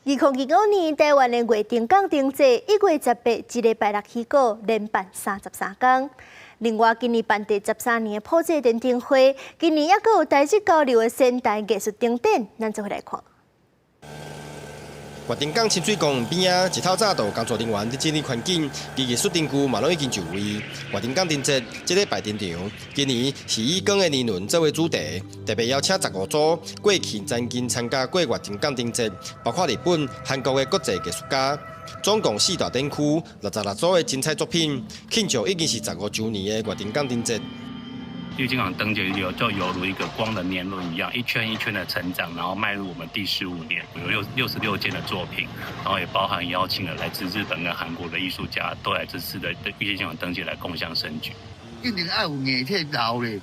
2025年台湾的月顶港灯节1月18一礼拜六起过，连办33天。另外，今年办第13年的普济电灯会，今年也阁有台式交流的现代艺术灯展，咱做伙来看。 月顶港清水公园边啊，一透早就工作人员伫整理环境，艺术灯具嘛拢已经就位。月顶港灯节这礼拜登场，今年是以光的年轮作为主题，特别邀请15组过去曾经参加过月顶港灯节，包括日本、韩国的国际艺术家，总共4大展区，66组的精彩作品，庆祝已经是15周年的月顶港灯节。 玉金港灯节就犹如一个光的年轮一样，一圈一圈的成长，然后迈入我们第15年，有66件的作品，然后也包含邀请了来自日本跟韩国的艺术家，都来这次的玉金港灯节来共襄盛举。一定要有艺体留咧，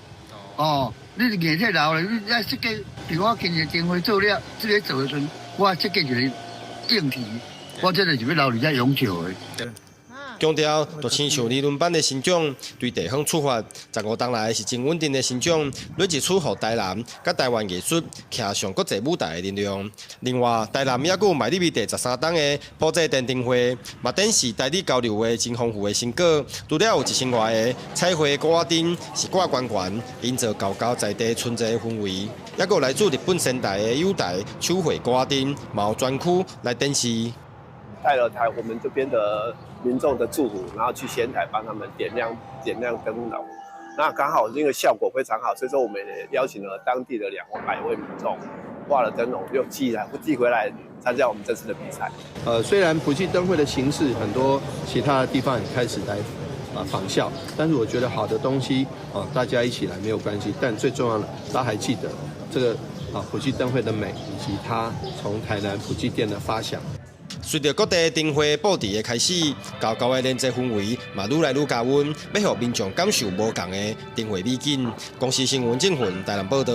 哦，你是艺体留咧，你要设计，比如我今日灯会做了，这个做的时，我设计一个硬题，我这个是要留伫遮永久的。 强调，就亲像理论班的成长，对地方出发，15年来是真稳定的成长，累积出予台南甲台湾艺术徛上国际舞台的力量。另外，台南也有迈入第13档的普济电灯会，嘛展示台地交流的真丰富的成果。除了有1000外个彩绘挂瓦灯，是挂圆圆，营造高高在地纯洁的氛围。也有来自日本仙台的友台手绘挂瓦灯，嘛有专区来展示。 带了我们这边的民众的祝福，然后去仙台帮他们点亮灯笼，那刚好这个效果非常好，所以说我们也邀请了当地的200位民众挂了灯笼，又寄回来参加我们这次的比赛。虽然普济灯会的形式很多其他的地方也开始来仿效，但是我觉得好的东西大家一起来没有关系，但最重要的，大家还记得这个普济灯会的美，以及它从台南普济店的发想。 随着各地灯会布置的开始，高高的连接氛围嘛愈来愈加温，要让民众感受无同的灯会美景。公司新闻郑云台南报道。